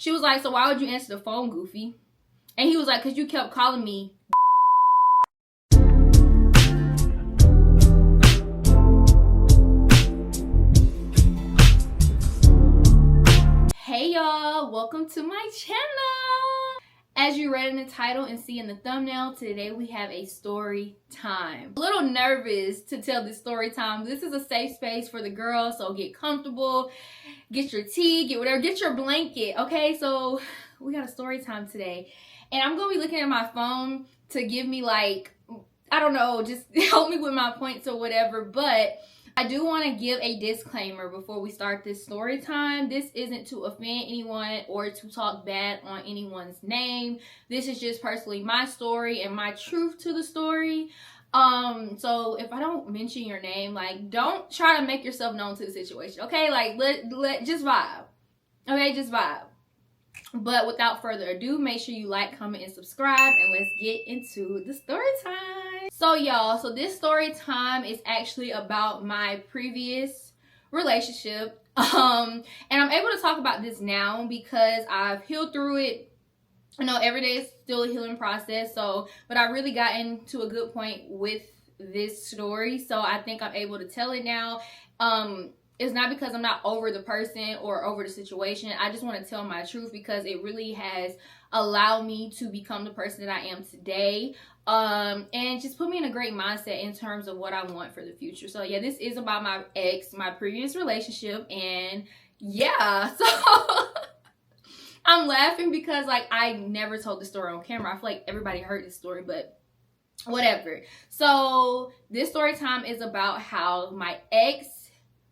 She was like, so why would you answer the phone, Goofy? And he was like, because you kept calling me. Hey y'all, welcome to my channel. As you read in the title and see in the thumbnail, today we have a story time. A little nervous to tell this story time. This is a safe space for the girls, so get comfortable, get your tea, get whatever, get your blanket, okay? So we got a story time today. And I'm gonna be looking at my phone to give me like, I don't know, just help me with my points or whatever, but I do want to give a disclaimer before we start this story time. This isn't to offend anyone or to talk bad on anyone's name. This is just personally my story and my truth to the story. So if I don't mention your name, like, don't try to make yourself known to the situation, okay? Like, let just vibe, okay? Just vibe. But without further ado, make sure you like, comment, and subscribe, and let's get into the story time. So y'all, so this story time is actually about my previous relationship. And I'm able to talk about this now because I've healed through it. I know every day is still a healing process, but I really gotten to a good point with this story, so I think I'm able to tell it now. It's not because I'm not over the person or over the situation. I just want to tell my truth because it really has allowed me to become the person that I am today. And just put me in a great mindset in terms of what I want for the future. So yeah, this is about my ex, my previous relationship. And yeah, so I'm laughing because like I never told the story on camera. I feel like everybody heard this story, but whatever. So this story time is about how my ex,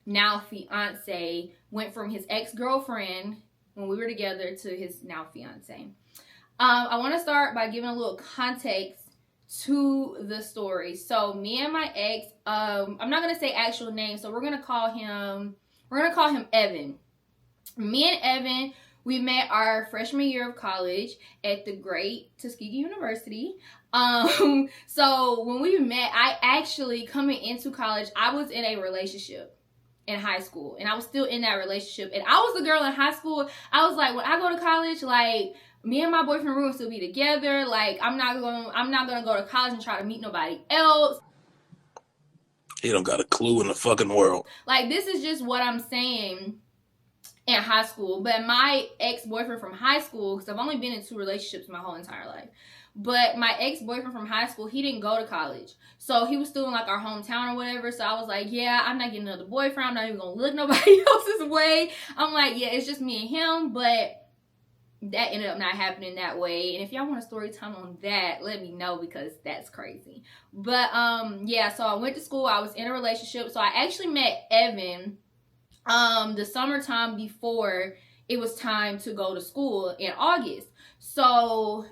now fiance, went from his ex-girlfriend when we were together to his now fiance. I want to start by giving a little context to the story. So me and my ex, I'm not gonna say actual names, so we're gonna call him Evan. Me and Evan, we met our freshman year of college at the great Tuskegee University. So when we met, I actually, coming into college, I was in a relationship in high school, and I was still in that relationship, and I was the girl in high school. I was like, when I go to college, like, me and my boyfriend, we're gonna still be together. Like, I'm not gonna go to college and try to meet nobody else. He don't got a clue in the fucking world. Like, this is just what I'm saying in high school. But my ex-boyfriend from high school, because I've only been in 2 relationships my whole entire life, but my ex-boyfriend from high school, he didn't go to college. So he was still in like our hometown or whatever. So I was like, yeah, I'm not getting another boyfriend. I'm not even gonna look nobody else's way. I'm like, yeah, it's just me and him. But that ended up not happening that way. And if y'all want a story time on that, let me know, because that's crazy. But yeah, so I went to school. I was in a relationship. So I actually met Evan the summertime before it was time to go to school in August. So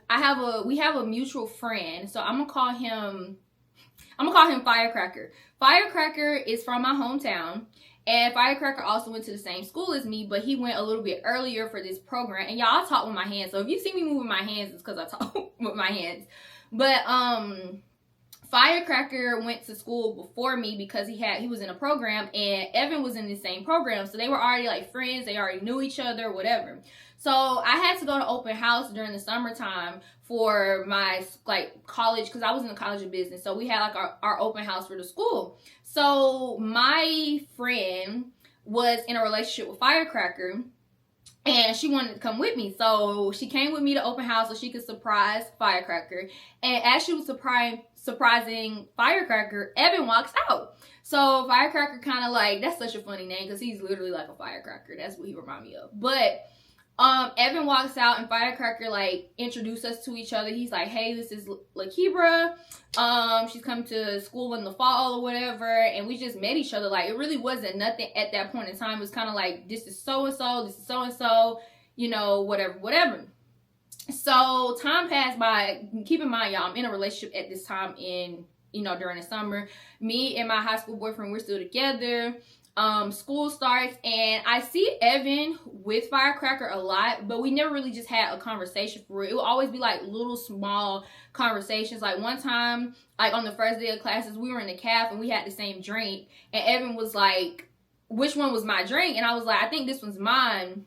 we have a mutual friend. So I'm gonna call him Firecracker. Firecracker is from my hometown, and Firecracker also went to the same school as me, but he went a little bit earlier for this program. And y'all, I talk with my hands, so if you see me moving my hands, it's because I talk with my hands. But Firecracker went to school before me because he was in a program, and Evan was in the same program, so they were already like friends. They already knew each other, whatever. So I had to go to open house during the summertime for my like college, because I was in the College of Business. So we had like our open house for the school. So my friend was in a relationship with Firecracker, and she wanted to come with me. So she came with me to open house so she could surprise Firecracker. And as she was surprising Firecracker, Evan walks out. So Firecracker kind of like, that's such a funny name because he's literally like a firecracker. That's what he reminded me of. But Evan walks out, and Firecracker like introduced us to each other. He's like, hey, this is Lakebra. She's come to school in the fall or whatever. And we just met each other. Like, it really wasn't nothing at that point in time. It was kind of like, this is so-and-so, this is so-and-so, you know, whatever. So time passed by. Keep in mind, y'all, I'm in a relationship at this time during the summer. Me and my high school boyfriend, we're still together. School starts, and I see Evan with Firecracker a lot, but we never really just had a conversation for it. It would always be like little small conversations. Like one time, like on the first day of classes, we were in the caf and we had the same drink, and Evan was like, which one was my drink? And I was like, I think this one's mine.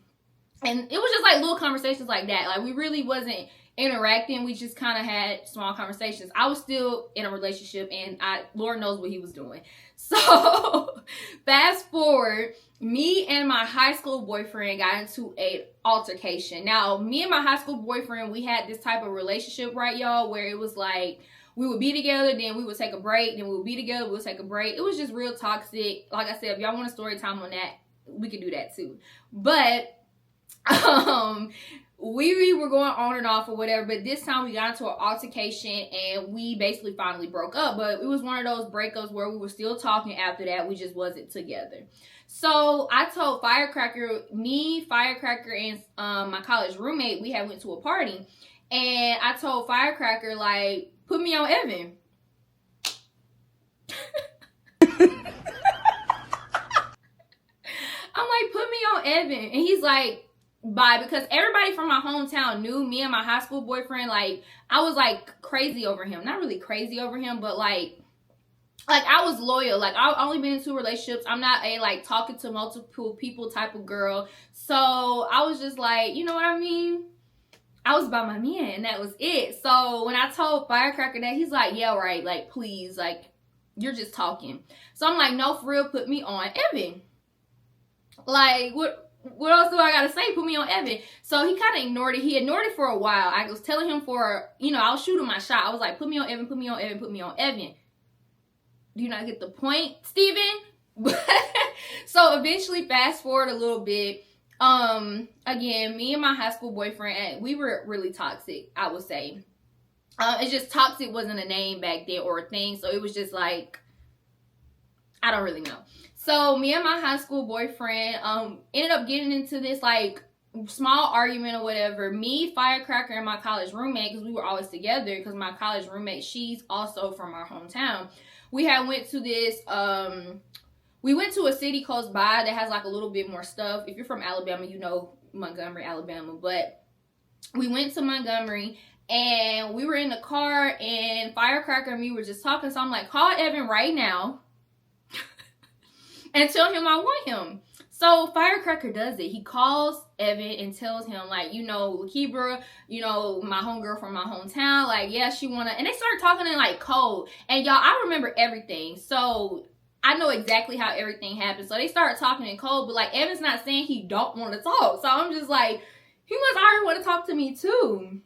And it was just like little conversations like that. Like we really wasn't interacting. We just kind of had small conversations. I was still in a relationship, and Lord knows what he was doing. So fast forward, me and my high school boyfriend got into a altercation. Now, me and my high school boyfriend, we had this type of relationship, right, y'all, where it was like we would be together, then we would take a break, then we would be together, we would take a break. It was just real toxic. Like I said, if y'all want a story time on that, we could do that too. But we were going on and off or whatever, but this time we got into an altercation and we basically finally broke up. But it was one of those breakups where we were still talking after that. We just wasn't together. So I told Firecracker, and my college roommate, we had went to a party, and I told Firecracker, like, put me on Evan. I'm like, put me on Evan. And he's like, bye, because everybody from my hometown knew me and my high school boyfriend. Like, I was like crazy over him. Not really crazy over him, but like I was loyal. Like, I've only been in 2 relationships. I'm not a like talking to multiple people type of girl. So I was just like, you know what I mean? I was by my man, and that was it. So when I told Firecracker that, he's like, yeah, right, like, please, like, you're just talking. So I'm like, no, for real, put me on Evan. Like, what else do I gotta say? Put me on Evan. So he kind of ignored it. He ignored it for a while. I was telling him I was shooting my shot. I was like, put me on Evan, put me on Evan, put me on Evan. Do you not get the point, Steven? So eventually, fast forward a little bit. Again, me and my high school boyfriend, we were really toxic, I would say. It's just toxic wasn't a name back then or a thing. So it was just like, I don't really know. So me and my high school boyfriend ended up getting into this like small argument or whatever. Me, Firecracker, and my college roommate, because we were always together, because my college roommate, she's also from our hometown. We had went to this, we went to a city close by that has like a little bit more stuff. If you're from Alabama, you know Montgomery, Alabama. But we went to Montgomery, and we were in the car, and Firecracker and me were just talking. So I'm like, call Evan right now and tell him I want him. So Firecracker does it. He calls Evan and tells him, like, Lakebra, my homegirl from my hometown, like, yeah, she wanna, and they started talking in like code. And y'all, I remember everything. So I know exactly how everything happened. So they started talking in code, but like Evan's not saying he don't want to talk. So I'm just like, he must already want to talk to me too.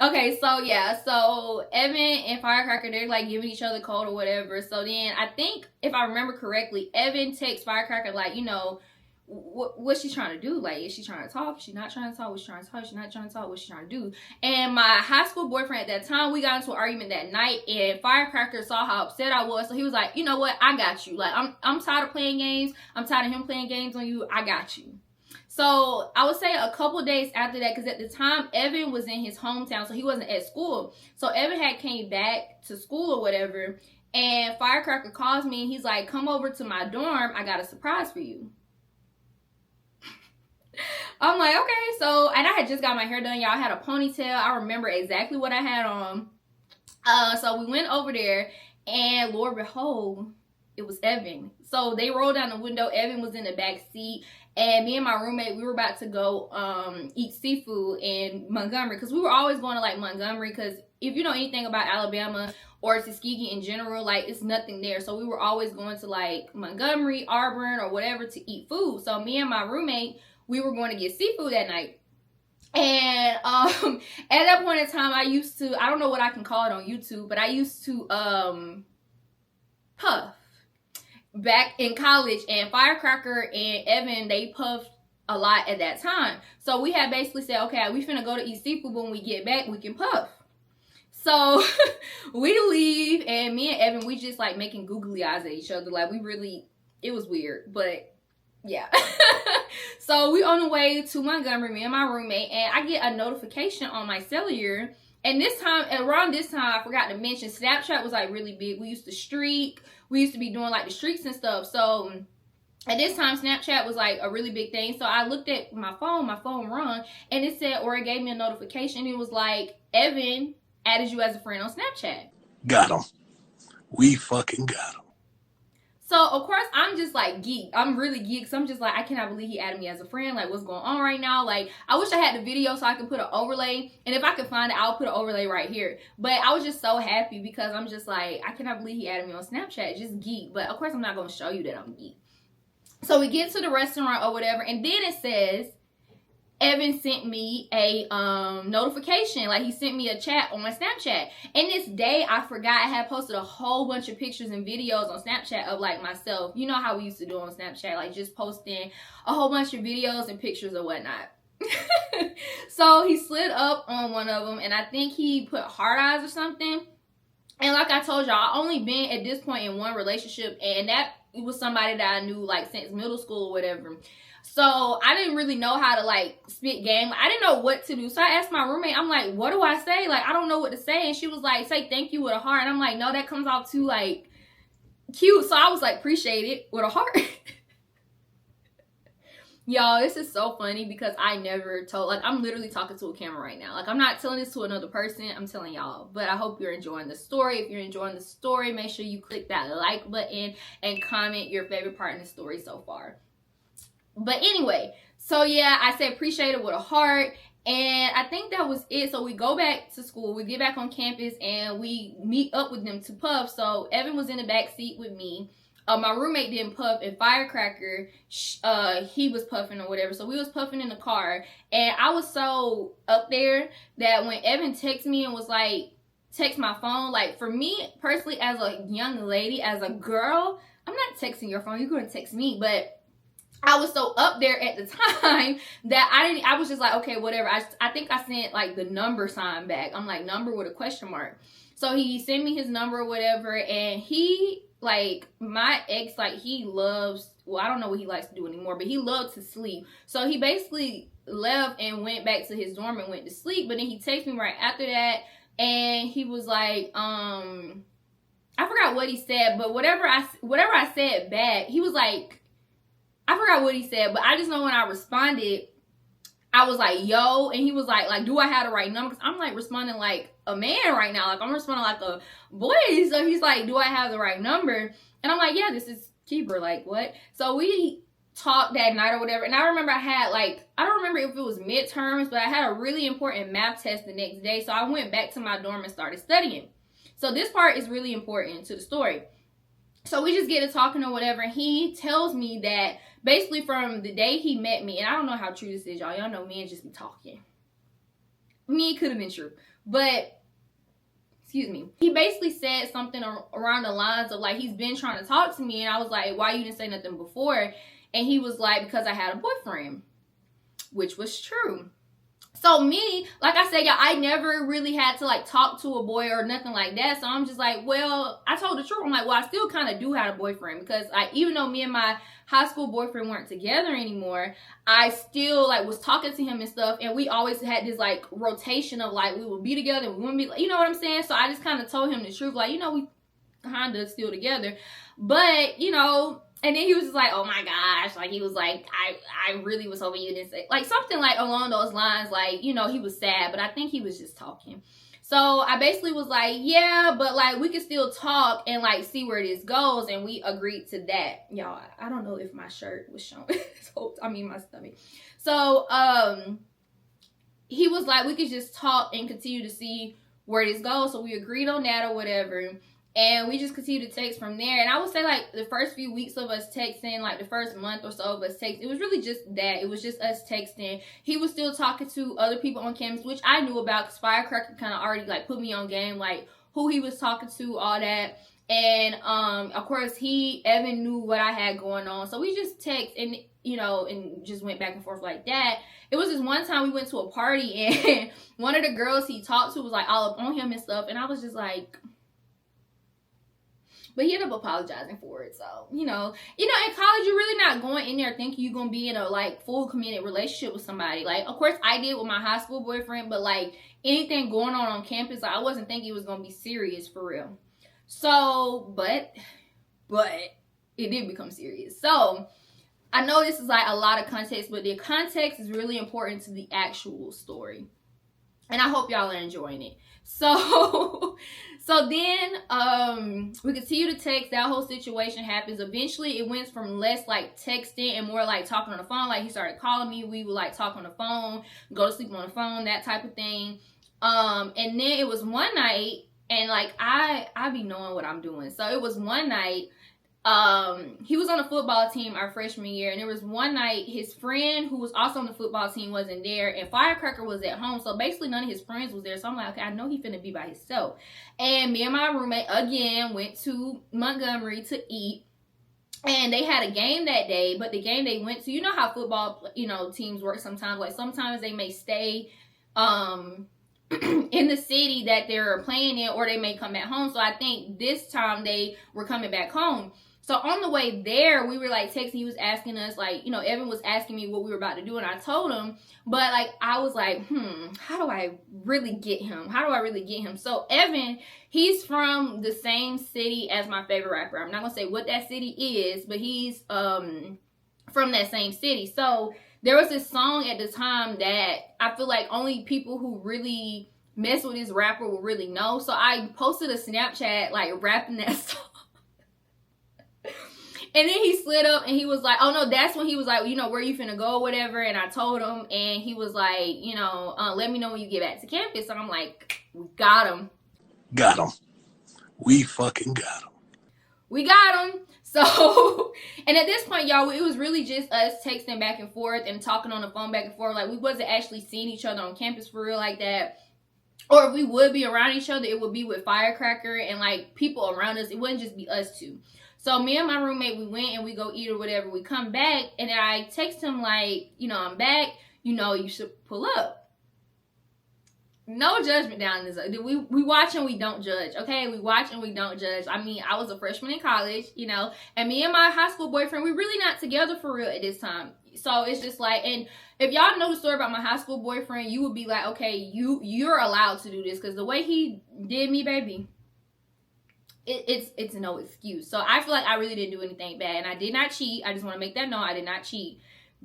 Okay, so yeah, so Evan and Firecracker, they're like giving each other code or whatever. So then I think, if I remember correctly, Evan texts Firecracker like, what's she trying to do? Like, is she trying to talk? Is she not trying to talk? What's she trying to talk? Is she not trying to talk? What's she trying to do? And my high school boyfriend at that time, we got into an argument that night, and Firecracker saw how upset I was. So he was like, you know what? I got you. Like, I'm tired of playing games. I'm tired of him playing games on you. I got you. So I would say a couple days after that, because at the time Evan was in his hometown, so he wasn't at school. So Evan had came back to school or whatever, and Firecracker calls me and he's like, come over to my dorm. I got a surprise for you. I'm like, okay. So, and I had just got my hair done, y'all. I had a ponytail. I remember exactly what I had on. So we went over there, and Lord behold, it was Evan. So they rolled down the window. Evan was in the back seat. And me and my roommate, we were about to go eat seafood in Montgomery, because we were always going to like Montgomery, because if you know anything about Alabama or Tuskegee in general, like, it's nothing there. So we were always going to like Montgomery, Auburn, or whatever to eat food. So me and my roommate, we were going to get seafood that night. And at that point in time, I don't know what I can call it on YouTube, but I used to puff. Back in college, and Firecracker and Evan, they puffed a lot at that time. So we had basically said, okay, we finna go to eat seafood, but when we get back, we can puff. So we leave, and me and Evan, we just like making googly eyes at each other. Like, it was weird, but yeah. So we on the way to Montgomery, me and my roommate, and I get a notification on my cellular. And around this time, I forgot to mention, Snapchat was like really big. We used to streak. We used to be doing like the streaks and stuff. So at this time, Snapchat was like a really big thing. So I looked at my phone rung, and it said, or it gave me a notification. It was like, Evan added you as a friend on Snapchat. Got him. We fucking got him. So So, of course, I'm just like geeked. I'm really geeked. So I'm just like, I cannot believe he added me as a friend. Like, what's going on right now? Like, I wish I had the video so I could put an overlay. And if I could find it, I'll put an overlay right here. But I was just so happy because I'm just like, I cannot believe he added me on Snapchat. Just geek. But, of course, I'm not going to show you that I'm geek. So we get to the restaurant or whatever. And then it says, Evan sent me a notification. Like, he sent me a chat on my Snapchat. And this day, I forgot I had posted a whole bunch of pictures and videos on Snapchat of, like, myself. You know how we used to do on Snapchat, like, just posting a whole bunch of videos and pictures or whatnot. So he slid up on one of them, and I think he put heart eyes or something. And like I told y'all, I only been at this point in one relationship, and that was somebody that I knew, like, since middle school or whatever. So I didn't really know how to, like, spit game. I didn't know what to do. So I asked my roommate, I'm like, what do I say? Like, I don't know what to say. And she was like, say thank you with a heart. And I'm like, no, that comes out too, like, cute. So I was like, appreciate it with a heart. Y'all, this is so funny because I never told, like, I'm literally talking to a camera right now. Like, I'm not telling this to another person. I'm telling y'all. But I hope you're enjoying the story. If you're enjoying the story, make sure you click that like button and comment your favorite part in the story so far. But anyway, so yeah, I said appreciate it with a heart. And I think that was it. So we go back to school. We get back on campus and we meet up with them to puff. So Evan was in the back seat with me. My roommate didn't puff, and Firecracker, he was puffing or whatever. So we was puffing in the car. And I was so up there that when Evan texted me and was like, text my phone, like, for me personally, as a young lady, as a girl, I'm not texting your phone. You're going to text me. But I was so up there at the time that I was just like, okay, whatever. I think I sent, like, the number sign back. I'm like, number with a question mark. So he sent me his number or whatever, and he, like, my ex, like, he loves, well, I don't know what he likes to do anymore, but he loves to sleep. So he basically left and went back to his dorm and went to sleep. But then he texted me right after that, and he was like, I forgot what he said, but whatever I said back, he was like, I forgot what he said, but I just know when I responded, I was like, yo, and he was like, do I have the right number? Because I'm, like, responding like a man right now. Like, I'm responding like a boy. So he's like, do I have the right number? And I'm like, yeah, this is Keeper. Like, what? So we talked that night or whatever. And I remember I had, like, I don't remember if it was midterms, but I had a really important math test the next day. So I went back to my dorm and started studying. So this part is really important to the story. So we just get to talking or whatever. He tells me that basically from the day he met me, and I don't know how true this is, y'all. Y'all know men just be talking. I mean, it could have been true. But, excuse me. He basically said something around the lines of, like, he's been trying to talk to me. And I was like, why you didn't say nothing before? And he was like, because I had a boyfriend. Which was true. So me, like I said, y'all, I never really had to, like, talk to a boy or nothing like that. So I'm just like, well, I told the truth. I'm like, well, I still kind of do have a boyfriend. Because even though me and my high school boyfriend weren't together anymore, I still, like, was talking to him and stuff. And we always had this, like, rotation of, like, we would be together. We wouldn't be, like, you know what I'm saying? So I just kind of told him the truth. Like, you know, we kind of still together. But, you know, and then he was just like, oh my gosh, like, he was like, I really was hoping you didn't say, like, something like along those lines, like, you know, he was sad, but I think he was just talking. So I basically was like, yeah, but, like, we can still talk and, like, see where this goes, and we agreed to that. Y'all, I don't know if my shirt was showing, I mean, my stomach. So, he was like, we could just talk and continue to see where this goes, so we agreed on that or whatever. And we just continued to text from there. And I would say, like, the first few weeks of us texting, like, the first month or so of us texting, it was really just that. It was just us texting. He was still talking to other people on campus, which I knew about because Firecracker kind of already, like, put me on game, like, who he was talking to, all that. And, of course, Evan knew what I had going on. So we just text and, you know, and just went back and forth like that. It was just one time we went to a party and one of the girls he talked to was, like, all up on him and stuff. And I was just like... But he ended up apologizing for it. So, you know, in college, you're really not going in there thinking you're going to be in a, like, full committed relationship with somebody. Like, of course, I did with my high school boyfriend. But, like, anything going on campus, like, I wasn't thinking it was going to be serious for real. So, but it did become serious. So, I know this is, like, a lot of context. But the context is really important to the actual story. And I hope y'all are enjoying it. So So then we continue to text. That whole situation happens. Eventually it went from less like texting and more like talking on the phone. Like he started calling me. We would like talk on the phone, go to sleep on the phone, that type of thing. And then it was one night, and like I be knowing what I'm doing. So it was one night. He was on the football team our freshman year, and there was one night his friend who was also on the football team wasn't there, and Firecracker was at home, so basically none of his friends was there. So I'm like, okay, I know he finna be by himself. And me and my roommate again went to Montgomery to eat, and they had a game that day. But the game they went to, you know how football, you know, teams work sometimes. Like sometimes they may stay in the city that they're playing in, or they may come back home. So I think this time they were coming back home. So on the way there, we were like texting. He was asking us, like, you know, Evan was asking me what we were about to do, and I told him. But like I was like, how do I really get him? How do I really get him? So Evan, he's from the same city as my favorite rapper. I'm not gonna say what that city is, but he's from that same city. So there was this song at the time that I feel like only people who really mess with this rapper will really know. So I posted a Snapchat like rapping that song. And then he slid up and he was like, oh no, that's when he was like, you know, where you finna go or whatever. And I told him, and he was like, you know, let me know when you get back to campus. So I'm like, we got him. Got him. We fucking got him. We got him. So, and at this point, y'all, it was really just us texting back and forth and talking on the phone back and forth. Like, we wasn't actually seeing each other on campus for real like that. Or if we would be around each other, it would be with Firecracker and like people around us. It wouldn't just be us two. So me and my roommate, we went and we go eat or whatever. We come back and I text him like, you know, I'm back. You know, you should pull up. No judgment down in this. We watch and we don't judge, okay? We watch and we don't judge. I mean, I was a freshman in college, you know, and me and my high school boyfriend, we're really not together for real at this time. So it's just like, and if y'all know the story about my high school boyfriend, you would be like, okay, you're allowed to do this, because the way he did me, baby, it's no excuse. So I feel like I really didn't do anything bad, and I did not cheat. I just want to make that known. I did not cheat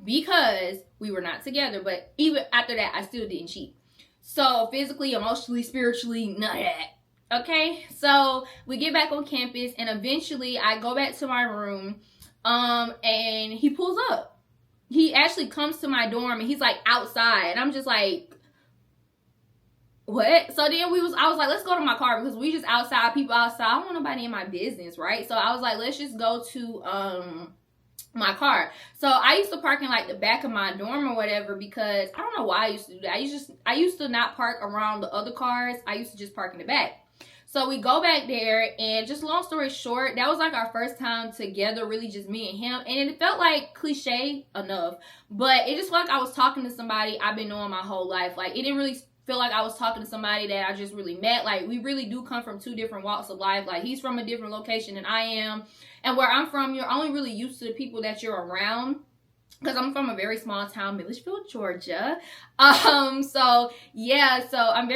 because we were not together. But even after that, I still didn't cheat. So physically, emotionally, spiritually, none of that. Okay, so we get back on campus, and eventually I go back to my room, and he pulls up. He actually comes to my dorm, and he's like outside, and I'm just like, what? So then I was like, let's go to my car, because we just outside, people outside. I don't want nobody in my business, right? So I was like, let's just go to my car. So I used to park in like the back of my dorm or whatever, because I don't know why I used to do that. I used to not park around the other cars. I used to just park in the back. So we go back there, and just long story short, that was like our first time together, really just me and him. And it felt like cliche enough, but it just felt like I was talking to somebody I've been knowing my whole life. Like, it didn't really feel like I was talking to somebody that I just really met. Like, we really do come from two different walks of life. Like, he's from a different location than I am. And where I'm from, you're only really used to the people that you're around, because I'm from a very small town, Milledgeville, Georgia. So yeah, so I'm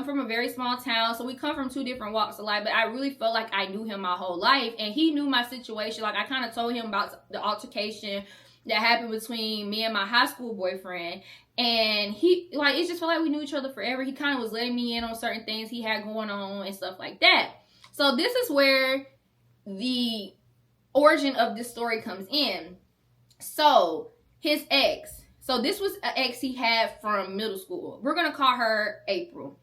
from a very small town. So we come from two different walks of life, but I really felt like I knew him my whole life, and he knew my situation. Like, I kind of told him about the altercation that happened between me and my high school boyfriend, and he, like, it just felt like we knew each other forever. He kind of was letting me in on certain things he had going on and stuff like that. So this is where the origin of this story comes in. So his ex, so this was an ex he had from middle school. We're gonna call her April.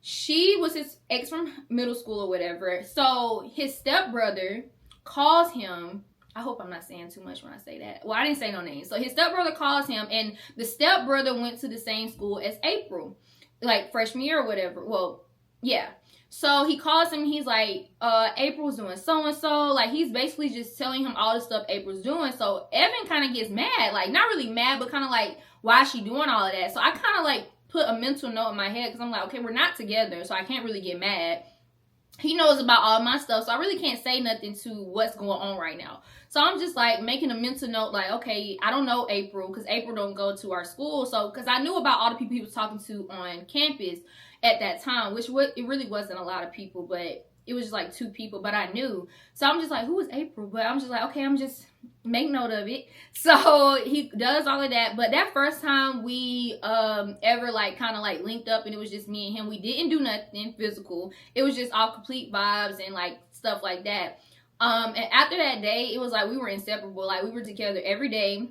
She was his ex from middle school or whatever. So his stepbrother calls him. I hope I'm not saying too much when I say that. Well, I didn't say no names. So his stepbrother calls him, and the stepbrother went to the same school as April, like freshman year or whatever. Well, yeah. So he calls him, he's like, April's doing so-and-so. Like, he's basically just telling him all the stuff April's doing. So Evan kind of gets mad. Like, not really mad, but kind of like, why is she doing all of that? So I kind of like put a mental note in my head, because I'm like, okay, we're not together, so I can't really get mad. He knows about all my stuff, so I really can't say nothing to what's going on right now. So I'm just like making a mental note, like, okay, I don't know April, because April don't go to our school. So, because I knew about all the people he was talking to on campus at that time, which it really wasn't a lot of people, but it was just like 2 people, but I knew. So I'm just like, who is April? But I'm just like, okay, I'm just make note of it. So he does all of that. But that first time we ever like kind of like linked up, and it was just me and him. We didn't do nothing physical. It was just all complete vibes and like stuff like that. And after that day, it was like we were inseparable. Like we were together every day.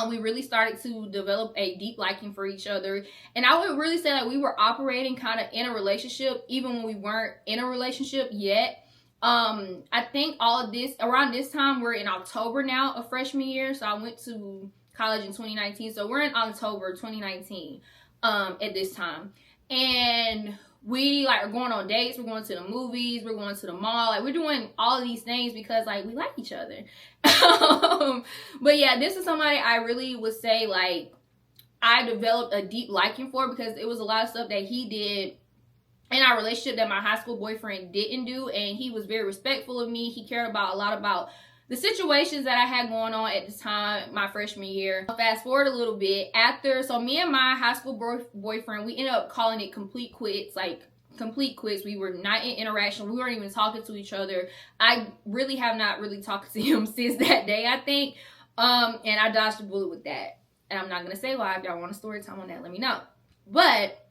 We really started to develop a deep liking for each other. And I would really say that we were operating kind of in a relationship, even when we weren't in a relationship yet. I think all of this, around this time, we're in October now of freshman year. So I went to college in 2019. So we're in October 2019 at this time. And we like are going on dates, we're going to the movies, we're going to the mall, like we're doing all of these things because like we like each other. But yeah, this is somebody I really would say like I developed a deep liking for, because it was a lot of stuff that he did in our relationship that my high school boyfriend didn't do, and he was very respectful of me. He cared about a lot about the situations that I had going on at the time, my freshman year. Fast forward a little bit after, so me and my high school boyfriend, we ended up calling it complete quits, like complete quits. We were not in interaction. We weren't even talking to each other. I really have not really talked to him since that day, I think. And I dodged the bullet with that. And I'm not going to say why. If y'all want a story time on that, let me know. But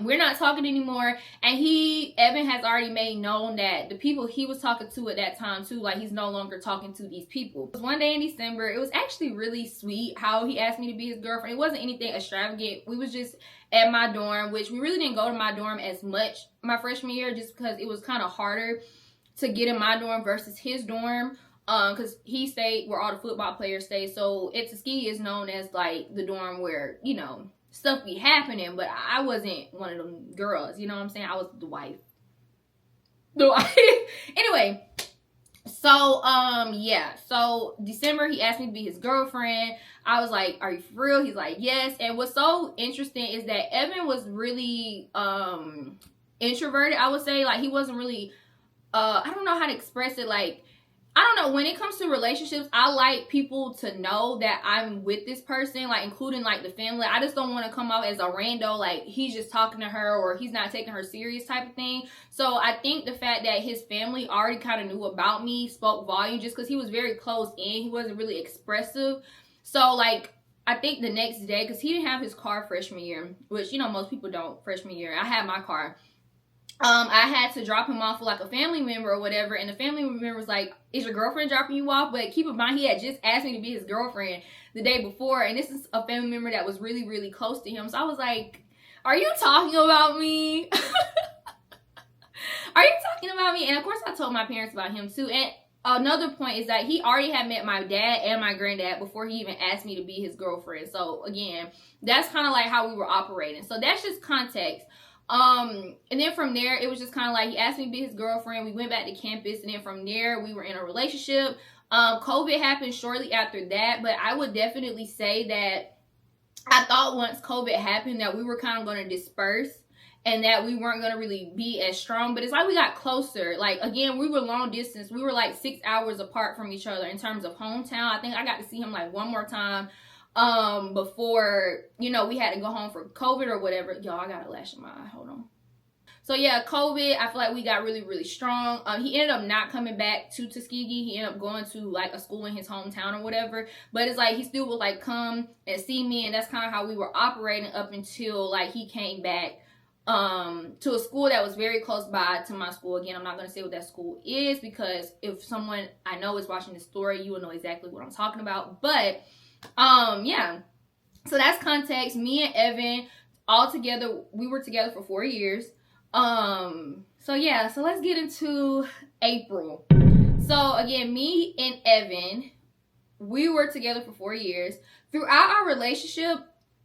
we're not talking anymore, and Evan has already made known that the people he was talking to at that time too, like he's no longer talking to these people. It was one day in December. It was actually really sweet how he asked me to be his girlfriend. It wasn't anything extravagant. We was just at my dorm, which we really didn't go to my dorm as much my freshman year, just because it was kind of harder to get in my dorm versus his dorm. Because he stayed where all the football players stay. So at Tuskegee is known as like the dorm where, you know, stuff be happening, but I wasn't one of them girls, you know what I'm saying? I was the wife. Anyway, so yeah, so December he asked me to be his girlfriend. I was like, are you for real? He's like, yes. And what's so interesting is that Evan was really introverted, I would say. Like he wasn't really I don't know how to express it. Like, I don't know, when it comes to relationships, I like people to know that I'm with this person, like including like the family. I just don't want to come out as a rando, like he's just talking to her or he's not taking her serious type of thing. So I think the fact that his family already kind of knew about me spoke volume, just because he was very close in. He wasn't really expressive. So like, I think the next day, because he didn't have his car freshman year, which, you know, most people don't freshman year. I had my car. I had to drop him off with like a family member or whatever, and the family member was like, is your girlfriend dropping you off? But keep in mind, he had just asked me to be his girlfriend the day before, and this is a family member that was really, really close to him. So I was like, are you talking about me? Are you talking about me? And of course I told my parents about him too. And another point is that he already had met my dad and my granddad before he even asked me to be his girlfriend. So again, that's kind of like how we were operating. So that's just context. And then from there, it was just kind of like he asked me to be his girlfriend. We went back to campus, and then from there, we were in a relationship. COVID happened shortly after that, but I would definitely say that I thought once COVID happened that we were kind of going to disperse and that we weren't going to really be as strong. But it's like we got closer. Like, again, we were long distance. We were like 6 hours apart from each other in terms of hometown. I think I got to see him like one more time before, you know, we had to go home for COVID or whatever. Y'all, I got a lash in my eye. Hold on. So yeah, COVID, I feel like we got really, really strong. He ended up not coming back to Tuskegee. He ended up going to like a school in his hometown or whatever. But it's like he still would like come and see me, and that's kind of how we were operating up until like he came back to a school that was very close by to my school. Again, I'm not going to say what that school is, because if someone I know is watching this story, you will know exactly what I'm talking about. But yeah, so that's context. Me and Evan all together, we were together for 4 years. So yeah, so let's get into April. So again, me and Evan, we were together for 4 years. Throughout our relationship,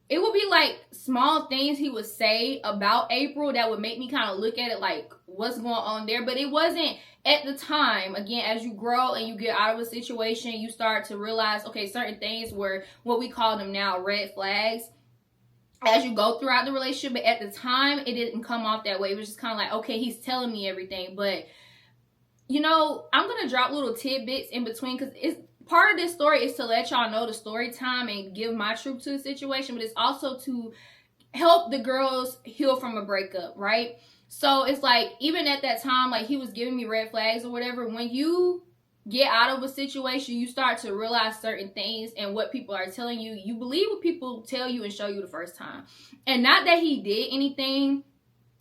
it would be like small things he would say about April that would make me kind of look at it like, what's going on there? But it wasn't at the time. Again, as you grow and you get out of a situation, you start to realize, okay, certain things were what we call them now red flags as you go throughout the relationship. But at the time, it didn't come off that way. It was just kind of like, okay, he's telling me everything. But, you know, I'm going to drop little tidbits in between, because it's part of this story is to let y'all know the story time and give my truth to the situation, but it's also to help the girls heal from a breakup, right? So it's like, even at that time, like, he was giving me red flags or whatever. When you get out of a situation, you start to realize certain things and what people are telling you. You believe what people tell you and show you the first time. And not that he did anything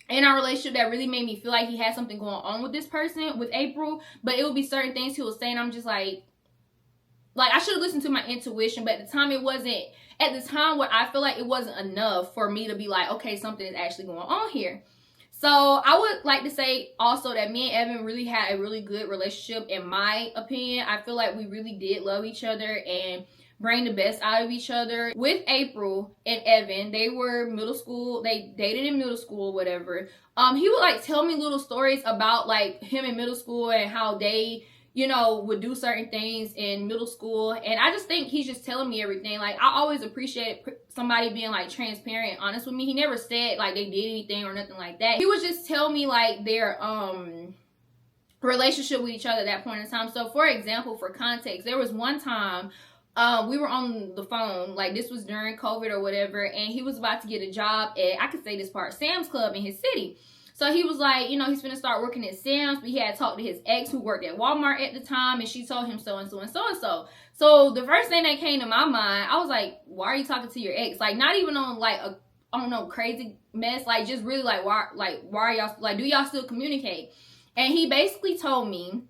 in our relationship that really made me feel like he had something going on with this person, with April, but it would be certain things he was saying. I'm just like I should have listened to my intuition, but at the time it wasn't. At the time, what I feel like it wasn't enough for me to be like, okay, something is actually going on here. So I would like to say also that me and Evan really had a really good relationship, in my opinion. I feel like we really did love each other and bring the best out of each other. With April and Evan, they were middle school. They dated in middle school or whatever. He would like tell me little stories about like him in middle school and how they, you know, would do certain things in middle school. And I just think he's just telling me everything. Like, I always appreciate somebody being like transparent and honest with me. He never said like they did anything or nothing like that. He would just tell me like their relationship with each other at that point in time. So for example, for context, there was one time we were on the phone, like this was during COVID or whatever, and he was about to get a job at, I could say this part, Sam's Club in his city. So he was like, you know, he's gonna start working at Sam's, but he had talked to his ex who worked at Walmart at the time, and she told him so and so and so and so. So the first thing that came to my mind, I was like, why are you talking to your ex? Like, not even on like a, I don't know, crazy mess, like just really like why are y'all, like, do y'all still communicate? And he basically told me,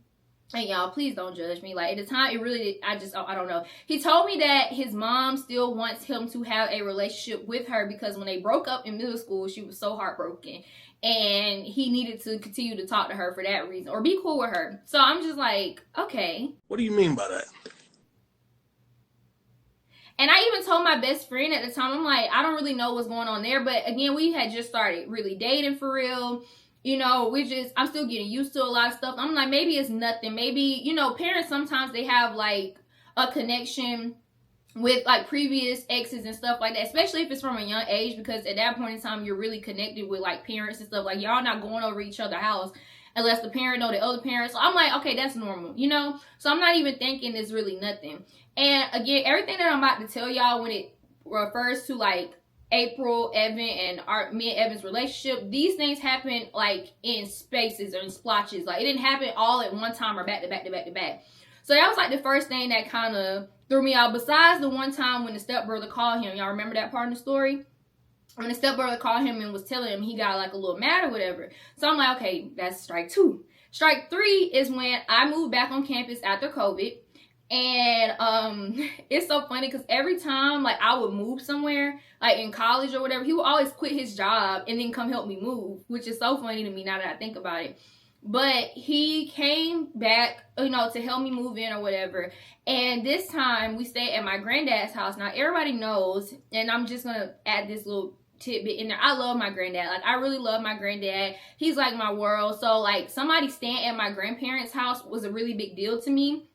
and y'all, please don't judge me. Like, at the time, it really, I don't know. He told me that his mom still wants him to have a relationship with her because when they broke up in middle school, she was so heartbroken. And he needed to continue to talk to her for that reason, or be cool with her. So I'm just like, okay. What do you mean by that? And I even told my best friend at the time, I'm like, I don't really know what's going on there. But again, we had just started really dating for real. You know, I'm still getting used to a lot of stuff. I'm like, maybe it's nothing. Maybe, you know, parents sometimes they have like a connection with like previous exes and stuff like that, especially if it's from a young age, because at that point in time you're really connected with like parents and stuff. Like, y'all not going over each other's house unless the parent know the other parent. So I'm like, okay, that's normal, you know. So I'm not even thinking it's really nothing. And again, everything that I'm about to tell y'all when it refers to like April, Evan, and me and Evan's relationship, these things happen like in spaces or in splotches. Like, it didn't happen all at one time or back to back to back to back. So that was like the first thing that kind of threw me out, besides the one time when the stepbrother called him. Y'all remember that part in the story? When the stepbrother called him and was telling him he got like a little mad or whatever. So I'm like, okay, that's strike 2. Strike 3 is when I moved back on campus after COVID. And it's so funny because every time like I would move somewhere, like in college or whatever, he would always quit his job and then come help me move, which is so funny to me now that I think about it. But he came back, you know, to help me move in or whatever. And this time we stayed at my granddad's house. Now everybody knows, and I'm just gonna add this little tidbit in there, I love my granddad. Like, I really love my granddad. He's like my world. So like somebody staying at my grandparents' house was a really big deal to me.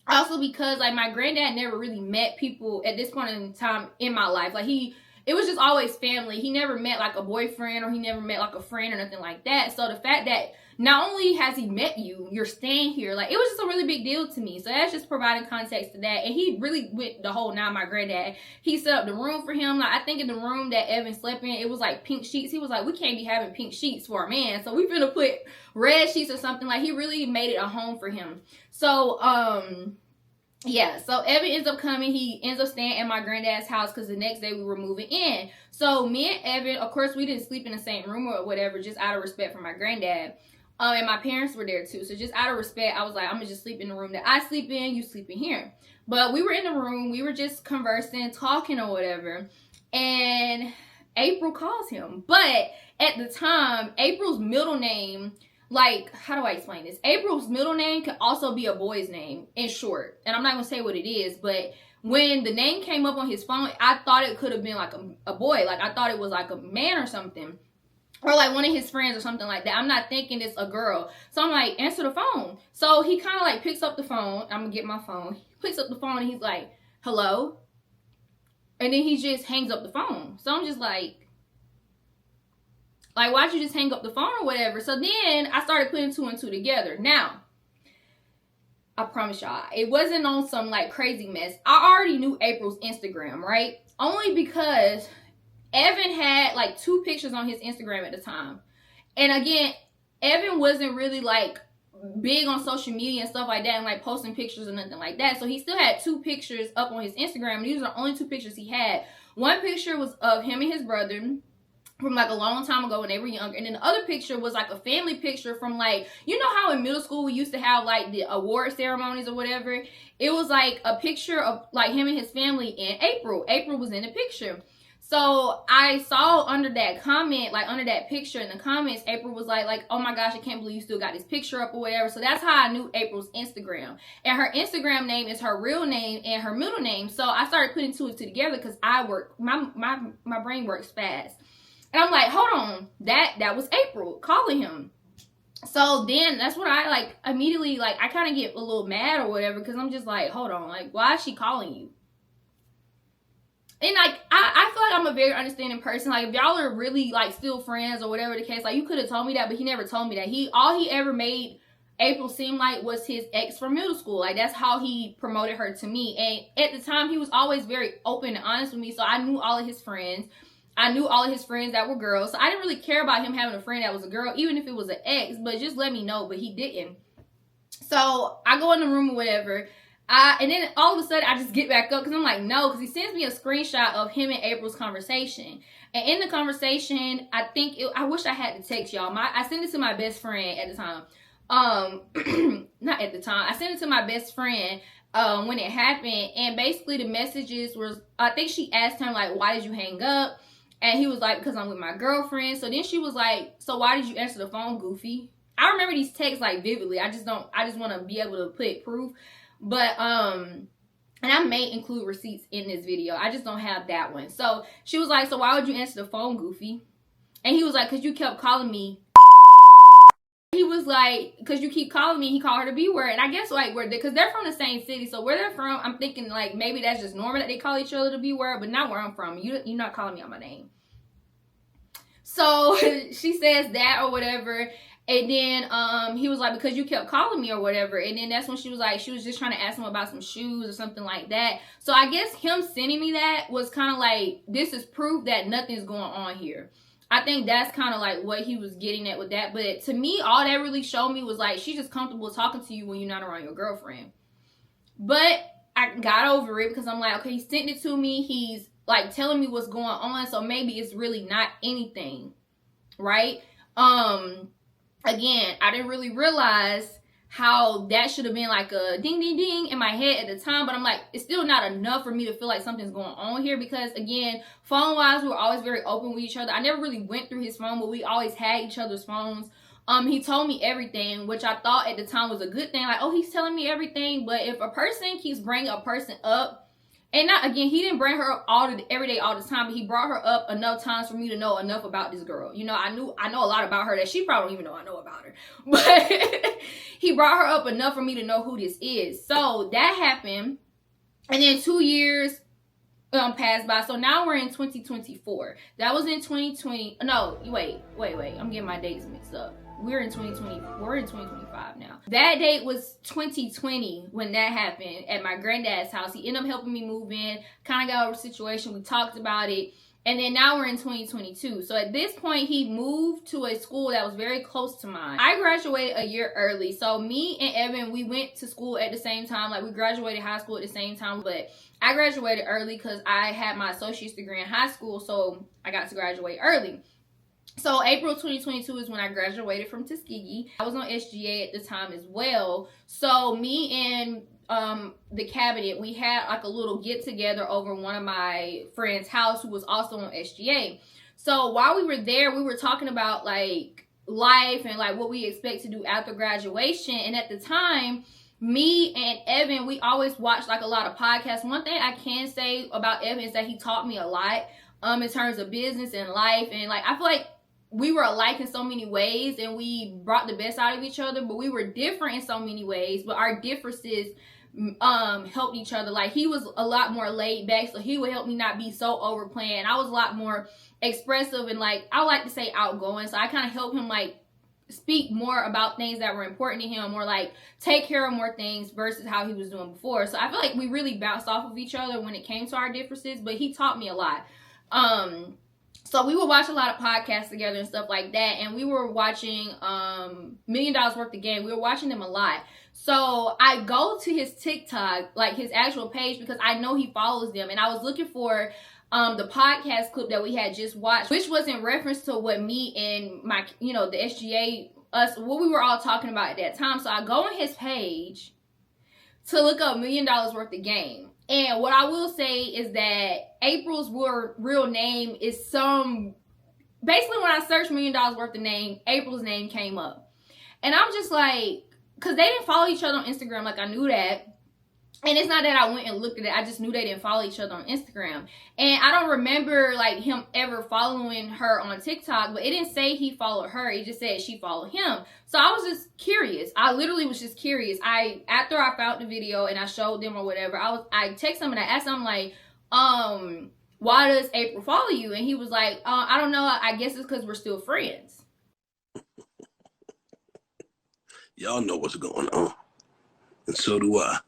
Also because like my granddad never really met people at this point in time in my life. Like, it was just always family. He never met like a boyfriend, or he never met like a friend or nothing like that. So the fact that not only has he met you, you're staying here, like, it was just a really big deal to me. So that's just providing context to that. And he really went the whole nine, my granddad. He set up the room for him. Like, I think in the room that Evan slept in, it was like pink sheets. He was like, we can't be having pink sheets for a man, so we finna put red sheets or something. Like, he really made it a home for him. So yeah, so Evan ends up coming. He ends up staying at my granddad's house because the next day we were moving in. So me and Evan, of course, we didn't sleep in the same room or whatever, just out of respect for my granddad. And my parents were there too. So just out of respect, I was like, I'm going to just sleep in the room that I sleep in. You sleep in here. But we were in the room. We were just conversing, talking or whatever. And April calls him. But at the time, April's middle name, like, how do I explain this? April's middle name can also be a boy's name in short. And I'm not going to say what it is, but when the name came up on his phone, I thought it could have been like a boy. Like, I thought it was like a man or something. Or like one of his friends or something like that. I'm not thinking it's a girl. So I'm like, answer the phone. So he kind of like picks up the phone. I'm going to get my phone. He picks up the phone and he's like, hello? And then he just hangs up the phone. So I'm just like, why'd you just hang up the phone or whatever? So then I started putting 2 and 2 together. Now, I promise y'all, it wasn't on some like crazy mess. I already knew April's Instagram, right? Only because Evan had like 2 pictures on his Instagram at the time. And again, Evan wasn't really like big on social media and stuff like that and like posting pictures or nothing like that. So he still had 2 pictures up on his Instagram. And these are the only 2 pictures he had. One picture was of him and his brother from like a long time ago when they were younger, and then the other picture was like a family picture from like, you know how in middle school we used to have like the award ceremonies or whatever. It was like a picture of like him and his family in April. April was in the picture. So I saw under that comment, like under that picture in the comments, April was like, oh my gosh, I can't believe you still got this picture up or whatever. So that's how I knew April's Instagram. And her Instagram name is her real name and her middle name. So I started putting 2 and 2 together because I work, my brain works fast. And I'm like, hold on, that was April calling him. So then that's when I like immediately, like, I kind of get a little mad or whatever, because I'm just like, hold on, like, why is she calling you? And like, I feel like I'm a very understanding person. Like, if y'all are really like still friends or whatever the case, like, you could have told me that, but he never told me that. All he ever made April seem like was his ex from middle school. Like, that's how he promoted her to me. And at the time, he was always very open and honest with me. So I knew all of his friends. I knew all of his friends that were girls. So I didn't really care about him having a friend that was a girl, even if it was an ex, but just let me know. But he didn't. So I go in the room or whatever. And then all of a sudden I just get back up because I'm like, no, because he sends me a screenshot of him and April's conversation. And in the conversation, I wish I had to text y'all. I sent it to my best friend at the time. Not at the time. I sent it to my best friend when it happened. And basically the messages was, I think she asked him like, why did you hang up? And he was like, because I'm with my girlfriend. So then she was like, so why did you answer the phone, goofy? I remember these texts like vividly. I just want to be able to put proof. But, and I may include receipts in this video. I just don't have that one. So she was like, so why would you answer the phone, goofy? And he was like, because you kept calling me. He was like, because you keep calling me. He called her the B word. And I guess like, because they're from the same city. So where they're from, I'm thinking like, maybe that's just normal that they call each other the B word. But not where I'm from. You're not calling me on my name. So she says that or whatever. And then he was like, because you kept calling me or whatever. And then that's when she was like, she was just trying to ask him about some shoes or something like that. So I guess him sending me that was kind of like, this is proof that nothing's going on here. I think that's kind of like what he was getting at with that. But to me, all that really showed me was like, she's just comfortable talking to you when you're not around your girlfriend. But I got over it because I'm like, okay, he sent it to me. He's like telling me what's going on. So maybe it's really not anything, right? Again, I didn't really realize how that should have been like a ding, ding, ding in my head at the time. But I'm like, it's still not enough for me to feel like something's going on here. Because, again, phone-wise, we were always very open with each other. I never really went through his phone, but we always had each other's phones. He told me everything, which I thought at the time was a good thing. Like, oh, he's telling me everything. But if a person keeps bringing a person up, and not, again, he didn't bring her up every day, all the time, but he brought her up enough times for me to know enough about this girl. You know, I know a lot about her that she probably don't even know I know about her. But he brought her up enough for me to know who this is. So that happened. And then 2 years passed by. So now we're in 2024. That was in 2020. No, wait. I'm getting my dates mixed up. We're in 2020. We're in 2025 now. That date was 2020 when that happened at my granddad's house. He ended up helping me move in. Kind of got over the situation. We talked about it. And then now we're in 2022. So at this point, he moved to a school that was very close to mine. I graduated a year early. So me and Evan, we went to school at the same time. Like, we graduated high school at the same time. But I graduated early because I had my associate's degree in high school. So I got to graduate early. So April 2022 is when I graduated from Tuskegee. I was on SGA at the time as well. So me and the cabinet, we had like a little get together over one of my friend's house who was also on SGA. So while we were there, we were talking about like life and like what we expect to do after graduation. And at the time, me and Evan, we always watched like a lot of podcasts. One thing I can say about Evan is that he taught me a lot in terms of business and life. And like, I feel like we were alike in so many ways and we brought the best out of each other, but we were different in so many ways, but our differences helped each other. Like, he was a lot more laid back, so he would help me not be so overplaying. I was a lot more expressive and like, I like to say outgoing, so I kind of helped him like speak more about things that were important to him, or like take care of more things versus how he was doing before. So I feel like we really bounced off of each other when it came to our differences, but he taught me a lot. So we would watch a lot of podcasts together and stuff like that. And we were watching $1 Million Worth of Game. We were watching them a lot. So I go to his TikTok, like his actual page, because I know he follows them. And I was looking for the podcast clip that we had just watched, which was in reference to what me and my, you know, the SGA, us, what we were all talking about at that time. So I go on his page to look up $1 Million Worth of Game. And what I will say is that April's real name is basically when I searched $1 Million Worth of name, April's name came up. And I'm just like, because they didn't follow each other on Instagram, like I knew that. And it's not that I went and looked at it. I just knew they didn't follow each other on Instagram. And I don't remember like him ever following her on TikTok, but it didn't say he followed her. It just said she followed him. So I was just curious. I literally was just curious. After I found the video and I showed them or whatever, I texted him and I asked him like, why does April follow you? And he was like, I don't know. I guess it's because we're still friends. Y'all know what's going on. And so do I.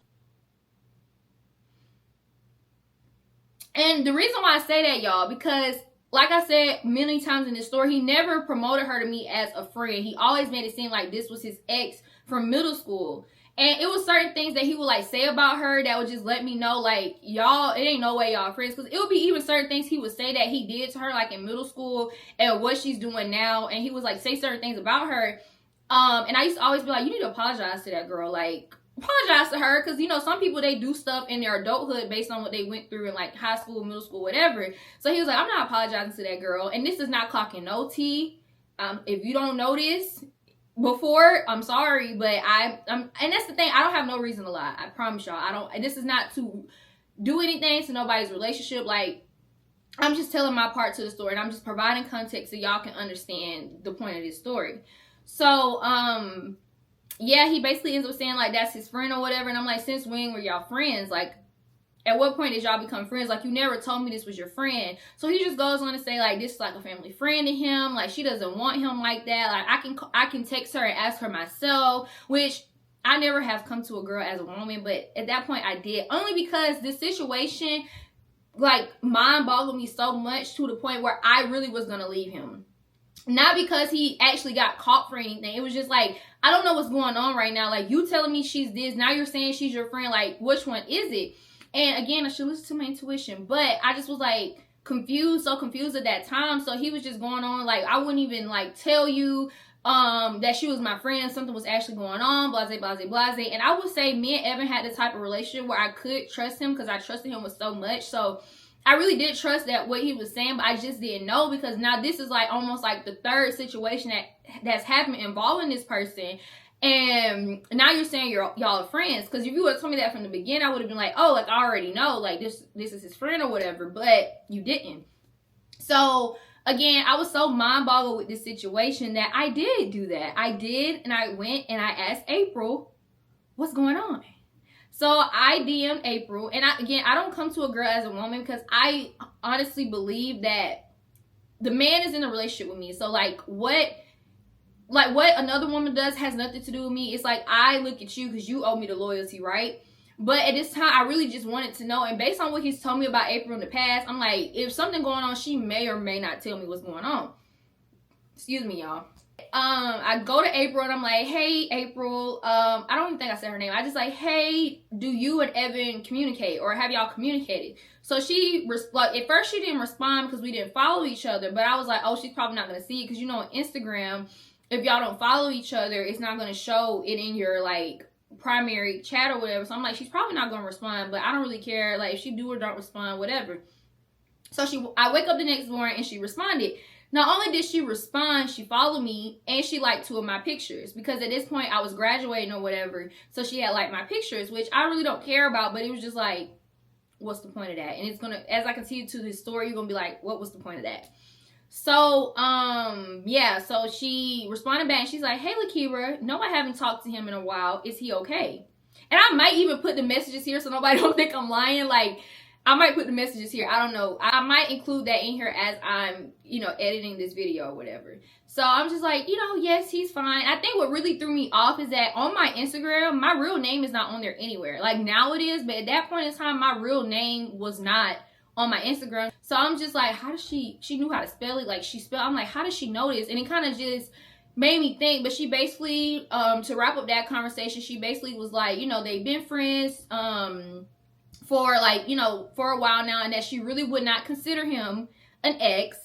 And the reason why I say that, y'all, because like I said many times in this story, he never promoted her to me as a friend. He always made it seem like this was his ex from middle school. And it was certain things that he would like say about her that would just let me know like, y'all, it ain't no way y'all friends. Because it would be even certain things he would say that he did to her like in middle school and what she's doing now. And he was like say certain things about her. And I used to always be like, you need to apologize to that girl. Like, apologize to her, because you know some people, they do stuff in their adulthood based on what they went through in like high school, middle school, whatever. So he was like, I'm not apologizing to that girl, and this is not clocking no tea. If you don't know this before, I'm sorry, but I'm and that's the thing, I don't have no reason to lie. I promise y'all, I don't. And this is not to do anything to nobody's relationship. Like, I'm just telling my part to the story, and I'm just providing context so y'all can understand the point of this story. So yeah, he basically ends up saying like that's his friend or whatever. And I'm like, since when were y'all friends? Like, at what point did y'all become friends? Like, you never told me this was your friend. So he just goes on to say like this is like a family friend to him. Like, she doesn't want him like that. Like, I can text her and ask her myself, which I never have come to a girl as a woman, but at that point I did, only because this situation like mind boggled me so much to the point where I really was gonna leave him. Not because he actually got caught for anything. It was just like, I don't know what's going on right now. Like, you telling me she's this, now you're saying she's your friend. Like, which one is it? And again, I should listen to my intuition. But I just was like confused, so confused at that time. So he was just going on like, I wouldn't even like tell you that she was my friend. Something was actually going on, blase, blase, blase. And I would say me and Evan had the type of relationship where I could trust him because I trusted him with so much. So I really did trust that what he was saying, but I just didn't know, because now this is like almost like the third situation that's happened involving this person. And now you're saying y'all are friends. Because if you would have told me that from the beginning, I would have been like, oh, like I already know, like this is his friend or whatever, but you didn't. So again, I was so mind boggled with this situation that I did do that. I did, and I went and I asked April, what's going on? So I DM'd April, and I don't come to a girl as a woman because I honestly believe that the man is in a relationship with me. So like what another woman does has nothing to do with me. It's like, I look at you because you owe me the loyalty, right? But at this time, I really just wanted to know. And based on what he's told me about April in the past, I'm like, if something going on, she may or may not tell me what's going on. Excuse me, y'all. I go to April and I'm like, hey, April, I don't even think I said her name. I just like, hey, do you and Evan communicate, or have y'all communicated? So she, like, at first she didn't respond because we didn't follow each other, but I was like, oh, she's probably not going to see it, because you know on Instagram, if y'all don't follow each other, it's not going to show it in your, like, primary chat or whatever. So I'm like, she's probably not going to respond, but I don't really care. Like, if she do or don't respond, whatever. So I wake up the next morning and she responded. Not only did she respond, she followed me, and she liked 2 of my pictures, because at this point I was graduating or whatever. So she had liked my pictures, which I really don't care about, but it was just like, what's the point of that? And it's gonna, as I continue to this story, you're gonna be like, what was the point of that? So yeah, so she responded back and she's like, hey Lakebra, no, I haven't talked to him in a while, is he okay? And I might even put the messages here so nobody don't think I'm lying. Like, I might put the messages here. I don't know. I might include that in here as I'm, you know, editing this video or whatever. So I'm just like, you know, yes, he's fine. I think what really threw me off is that on my Instagram, my real name is not on there anywhere. Like, now it is, but at that point in time, my real name was not on my Instagram. So I'm just like, how does she knew how to spell it, like I'm like, how does she know this? And it kind of just made me think. But she basically, to wrap up that conversation, she basically was like, you know, they've been friends for like, you know, for a while now, and that she really would not consider him an ex.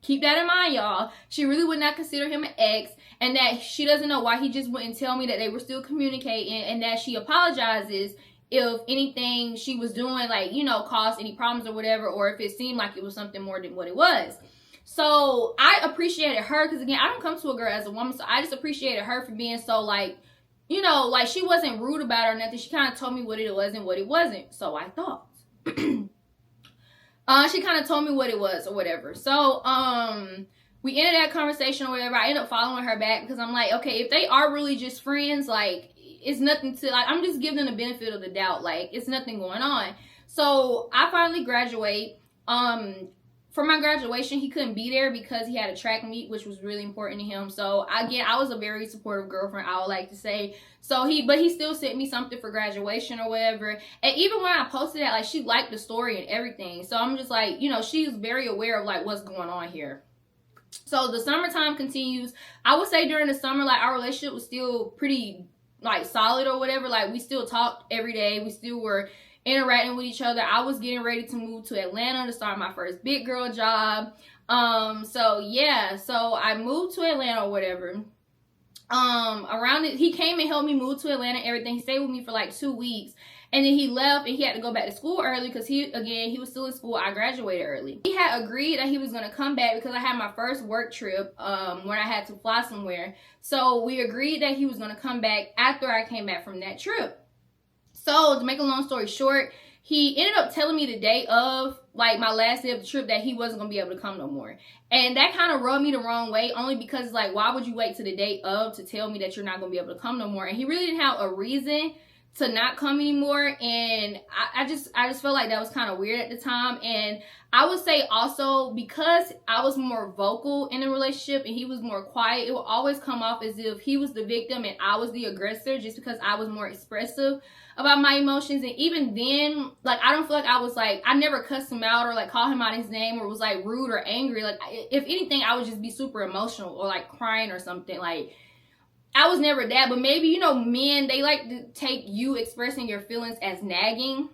Keep that in mind, y'all. She really would not consider him an ex, and that she doesn't know why he just wouldn't tell me that they were still communicating, and that she apologizes if anything she was doing, like, you know, caused any problems or whatever, or if it seemed like it was something more than what it was. So I appreciated her, because again, I don't come to a girl as a woman, so I just appreciated her for being so, like, you know, like, she wasn't rude about it or nothing. She kind of told me what it was and what it wasn't. So I thought. She kind of told me what it was or whatever. So, we ended that conversation or whatever. I ended up following her back because I'm like, okay, if they are really just friends, like, it's nothing to, like, I'm just giving them the benefit of the doubt. Like, it's nothing going on. So I finally graduate. For my graduation, he couldn't be there because he had a track meet, which was really important to him. So again, I was a very supportive girlfriend, I would like to say. So but he still sent me something for graduation or whatever. And even when I posted that, like, she liked the story and everything. So I'm just like, you know, she's very aware of like what's going on here. So the summertime continues. I would say during the summer, like, our relationship was still pretty like solid or whatever. Like, we still talked every day. We still were interacting with each other. I was getting ready to move to Atlanta to start my first big girl job. So yeah, so I moved to Atlanta or whatever. Around it, he came and helped me move to Atlanta and everything. He stayed with me for like 2 weeks, and then he left and he had to go back to school early because he was still in school. I graduated early. He had agreed that he was going to come back because I had my first work trip when I had to fly somewhere. So we agreed that he was going to come back after I came back from that trip. So to make a long story short, he ended up telling me the day of, like, my last day of the trip that he wasn't going to be able to come no more. And that kind of rubbed me the wrong way, only because, like, why would you wait to the day of to tell me that you're not going to be able to come no more? And he really didn't have a reason to not come anymore. And I just felt like that was kind of weird at the time. And I would say also, because I was more vocal in the relationship and he was more quiet, it would always come off as if he was the victim and I was the aggressor, just because I was more expressive about my emotions. And even then, like, I don't feel like I was like, I never cussed him out or like called him out his name or was like rude or angry. Like, if anything, I would just be super emotional or like crying or something. Like, I was never that. But maybe, you know, men, they like to take you expressing your feelings as nagging.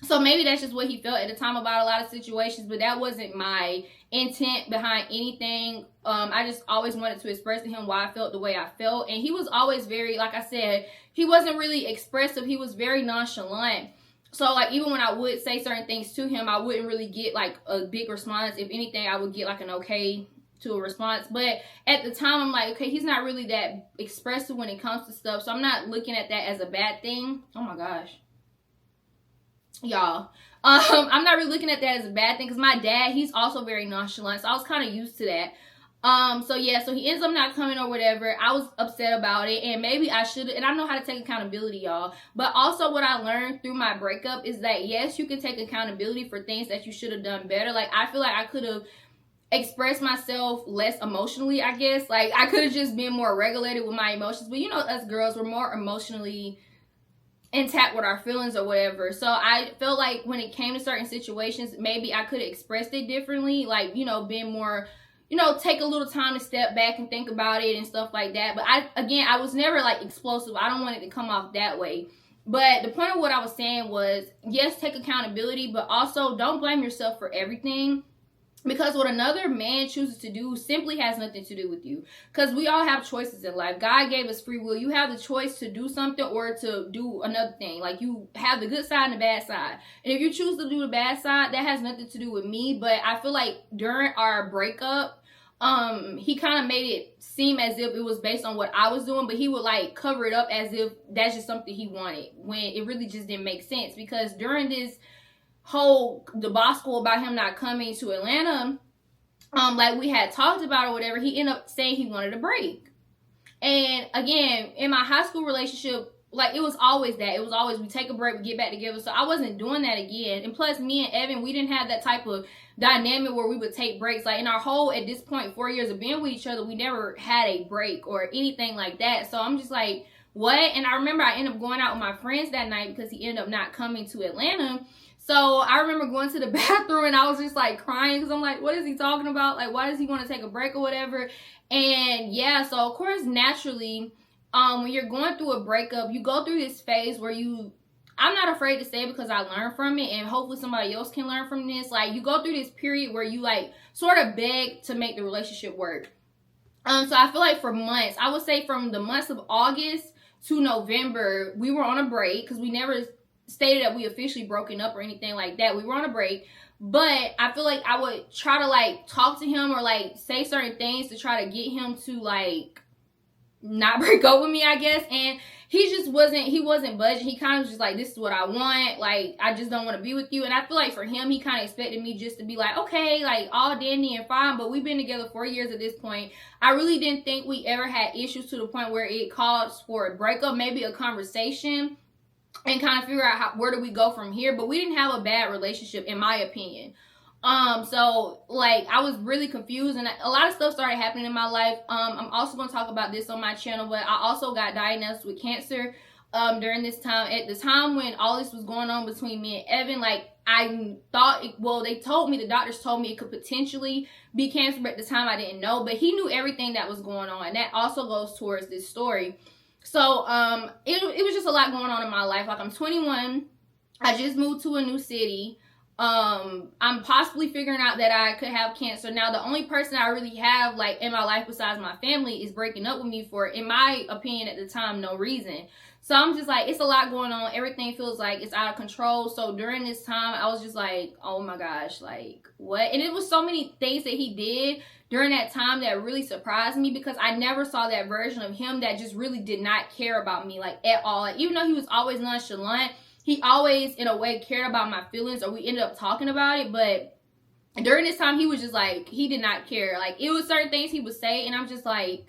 So maybe that's just what he felt at the time about a lot of situations, but that wasn't my intent behind anything. I just always wanted to express to him why I felt the way I felt. And he was always very, like I said, he wasn't really expressive. He was very nonchalant. So, like, even when I would say certain things to him, I wouldn't really get, like, a big response. If anything, I would get, like, an okay to a response. But at the time, I'm like, okay, he's not really that expressive when it comes to stuff. So I'm not looking at that as a bad thing. Oh, my gosh. Y'all, I'm not really looking at that as a bad thing, because my dad, he's also very nonchalant, so I was kind of used to that. So yeah, so he ends up not coming or whatever. I was upset about it, and maybe I should, and I know how to take accountability, y'all. But also what I learned through my breakup is that, yes, you can take accountability for things that you should have done better. Like, I feel like I could have expressed myself less emotionally, I guess. Like, I could have just been more regulated with my emotions. But, you know, us girls, we're more emotionally intact with our feelings or whatever. So I felt like when it came to certain situations, maybe I could have expressed it differently, like, you know, being more, you know, take a little time to step back and think about it and stuff like that. But I was never like explosive. I don't want it to come off that way. But the point of what I was saying was, yes, take accountability, but also don't blame yourself for everything. Because what another man chooses to do simply has nothing to do with you. Because we all have choices in life. God gave us free will. You have the choice to do something or to do another thing. Like, you have the good side and the bad side. And if you choose to do the bad side, that has nothing to do with me. But I feel like during our breakup, he kind of made it seem as if it was based on what I was doing. But he would like cover it up as if that's just something he wanted, when it really just didn't make sense. Because during this whole debacle about him not coming to Atlanta, like we had talked about or whatever, he ended up saying he wanted a break. And again, in my high school relationship, like, it was always that. It was always, we take a break, we get back together. So I wasn't doing that again. And plus, me and Evan, we didn't have that type of dynamic where we would take breaks. Like, in our whole, at this point, 4 years of being with each other, we never had a break or anything like that. So I'm just like, what? And I remember I ended up going out with my friends that night because he ended up not coming to Atlanta. So I remember going to the bathroom and I was just like crying because I'm like, what is he talking about? Like, why does he want to take a break or whatever? And yeah, so of course, naturally, when you're going through a breakup, you go through this phase where I'm not afraid to say it because I learned from it, and hopefully somebody else can learn from this. Like, you go through this period where you like sort of beg to make the relationship work. So I feel like for months, I would say from the months of August to November, we were on a break because we never stated that we officially broken up or anything like that. We were on a break, but I feel like I would try to like talk to him or like say certain things to try to get him to like not break up with me, I guess. And he wasn't budging. He kind of was just like, this is what I want. Like, I just don't want to be with you. And I feel like for him, he kind of expected me just to be like, okay, like all dandy and fine. But we've been together 4 years at this point. I really didn't think we ever had issues to the point where it calls for a breakup, maybe a conversation, and kind of figure out where do we go from here. But we didn't have a bad relationship, in my opinion. So like I was really confused, and a lot of stuff started happening in my life. I'm also going to talk about this on my channel, but I also got diagnosed with cancer during this time. At the time when all this was going on between me and Evan, like I thought the doctors told me it could potentially be cancer, but at the time I didn't know. But he knew everything that was going on, and that also goes towards this story. So it was just a lot going on in my life. Like, I'm 21, I just moved to a new city. I'm possibly figuring out that I could have cancer. Now, the only person I really have like in my life besides my family is breaking up with me for, in my opinion at the time, no reason. So I'm just like, it's a lot going on. Everything feels like it's out of control. So during this time, I was just like, oh my gosh, like what? And it was so many things that he did during that time that really surprised me, because I never saw that version of him that just really did not care about me like at all. Like, even though he was always nonchalant, he always in a way cared about my feelings, or we ended up talking about it. But during this time, he was just like, he did not care. Like, it was certain things he would say, and I'm just like,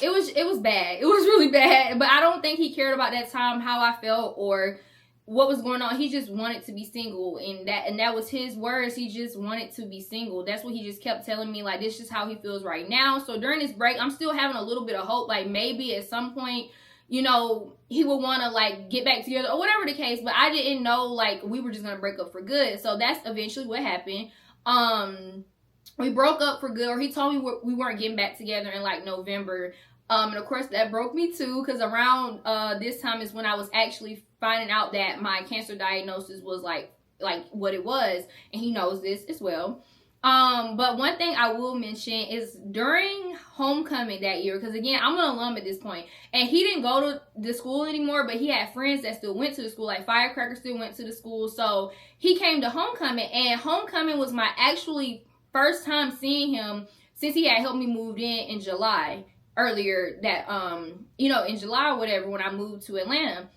it was bad. It was really bad. But I don't think he cared about that time, how I felt or what was going on. He just wanted to be single, and that was his words. He just wanted to be single. That's what he just kept telling me, like, this is how he feels right now. So during this break, I'm still having a little bit of hope, like maybe at some point, you know, he would want to like get back together or whatever the case. But I didn't know like we were just gonna break up for good. So that's eventually what happened. We broke up for good, or he told me we weren't getting back together in like November. And of course that broke me too, because around this time is when I was actually finding out that my cancer diagnosis was like what it was, and he knows this as well. But one thing I will mention is during homecoming that year, because again, I'm an alum at this point, and he didn't go to the school anymore, but he had friends that still went to the school, like Firecracker still went to the school. So he came to homecoming, and homecoming was my actually first time seeing him since he had helped me move in July earlier that you know, in July or whatever, when I moved to Atlanta.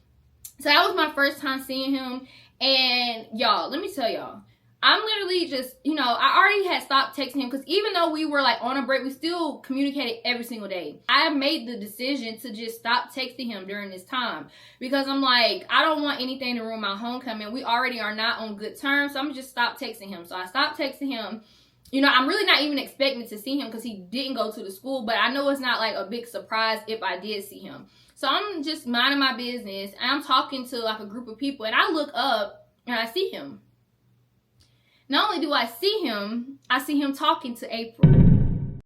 So that was my first time seeing him. And y'all, let me tell y'all, I'm literally just, you know, I already had stopped texting him, because even though we were like on a break, we still communicated every single day. I made the decision to just stop texting him during this time, because I'm like, I don't want anything to ruin my homecoming. We already are not on good terms, so I'm just stop texting him. So I stopped texting him. You know, I'm really not even expecting to see him because he didn't go to the school, but I know it's not like a big surprise if I did see him. So I'm just minding my business, and I'm talking to like a group of people, and I look up and I see him. Not only do I see him talking to April.